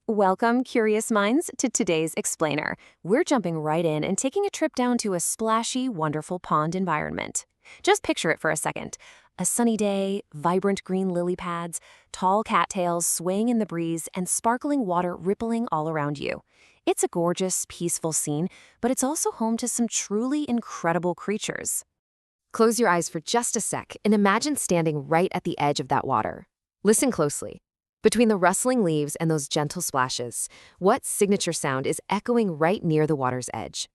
Welcome, curious minds, to today's Explainer. We're jumping right in and taking a trip down to a splashy, wonderful pond environment. Just picture it for a second. A sunny day, vibrant green lily pads, tall cattails swaying in the breeze, and sparkling water rippling all around you. It's a gorgeous, peaceful scene, but it's also home to some truly incredible creatures. Close your eyes for just a sec and imagine standing right at the edge of that water. Listen closely. Between the rustling leaves and those gentle splashes, what signature sound is echoing right near the water's edge?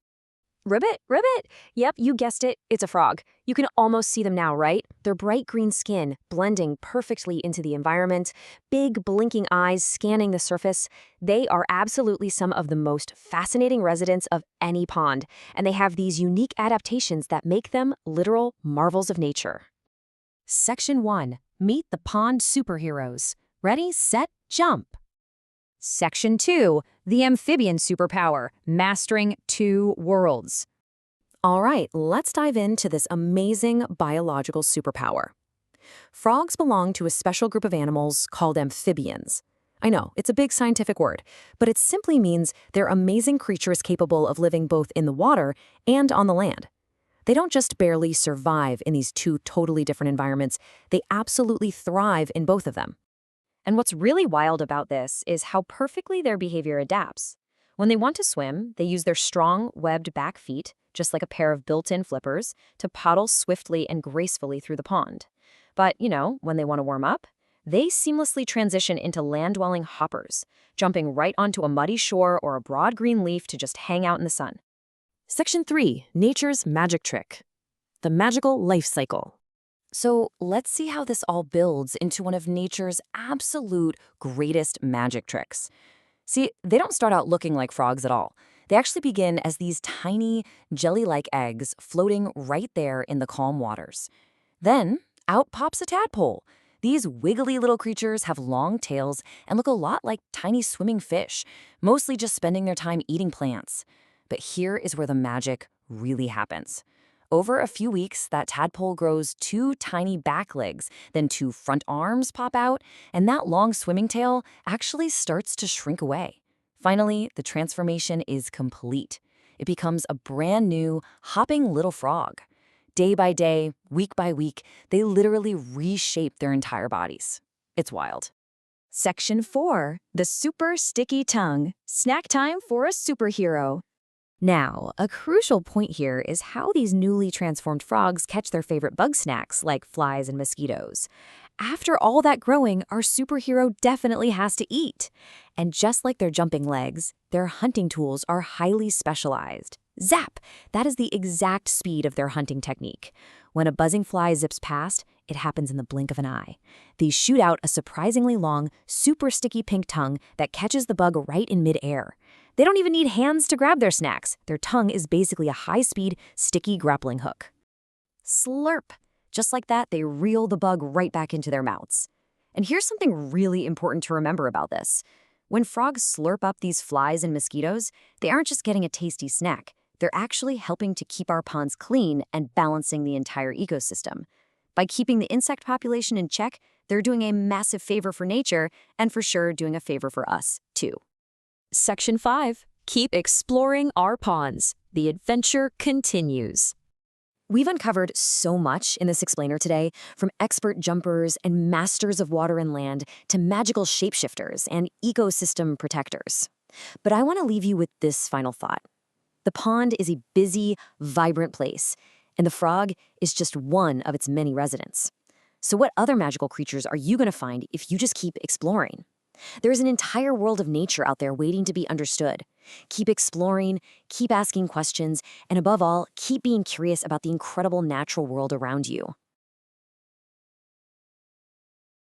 Ribbit, ribbit! Yep, you guessed it, it's a frog. You can almost see them now, right? Their bright green skin, blending perfectly into the environment, big blinking eyes scanning the surface. They are absolutely some of the most fascinating residents of any pond, and they have these unique adaptations that make them literal marvels of nature. Section 1. Meet the Pond Superheroes. Ready, set, jump. Section 2, the amphibian superpower, mastering 2 worlds. All right, let's dive into this amazing biological superpower. Frogs belong to a special group of animals called amphibians. I know, it's a big scientific word, but it simply means they're amazing creatures capable of living both in the water and on the land. They don't just barely survive in these 2 totally different environments, they absolutely thrive in both of them. And what's really wild about this is how perfectly their behavior adapts. When they want to swim, they use their strong, webbed back feet, just like a pair of built-in flippers, to paddle swiftly and gracefully through the pond. But, when they want to warm up, they seamlessly transition into land-dwelling hoppers, jumping right onto a muddy shore or a broad green leaf to just hang out in the sun. Section 3, Nature's Magic Trick. The magical life cycle. So let's see how this all builds into one of nature's absolute greatest magic tricks. See, they don't start out looking like frogs at all. They actually begin as these tiny, jelly-like eggs floating right there in the calm waters. Then, out pops a tadpole. These wiggly little creatures have long tails and look a lot like tiny swimming fish, mostly just spending their time eating plants. But here is where the magic really happens. Over a few weeks, that tadpole grows 2 tiny back legs, then 2 front arms pop out, and that long swimming tail actually starts to shrink away. Finally, the transformation is complete. It becomes a brand new, hopping little frog. Day by day, week by week, they literally reshape their entire bodies. It's wild. Section 4. The Super Sticky Tongue. Snack time for a superhero. Now, a crucial point here is how these newly transformed frogs catch their favorite bug snacks like flies and mosquitoes. After all that growing, our superhero definitely has to eat. And just like their jumping legs, their hunting tools are highly specialized. Zap! That is the exact speed of their hunting technique. When a buzzing fly zips past, it happens in the blink of an eye. These shoot out a surprisingly long, super sticky pink tongue that catches the bug right in midair. They don't even need hands to grab their snacks. Their tongue is basically a high-speed, sticky grappling hook. Slurp! Just like that, they reel the bug right back into their mouths. And here's something really important to remember about this. When frogs slurp up these flies and mosquitoes, they aren't just getting a tasty snack. They're actually helping to keep our ponds clean and balancing the entire ecosystem. By keeping the insect population in check, they're doing a massive favor for nature and for sure doing a favor for us, too. Section 5. Keep exploring our ponds. The adventure continues. We've uncovered so much in this explainer today, from expert jumpers and masters of water and land to magical shapeshifters and ecosystem protectors. But I want to leave you with this final thought. The pond is a busy, vibrant place, and the frog is just one of its many residents. So what other magical creatures are you going to find if you just keep exploring? There is an entire world of nature out there waiting to be understood. Keep exploring, keep asking questions, and above all, keep being curious about the incredible natural world around you.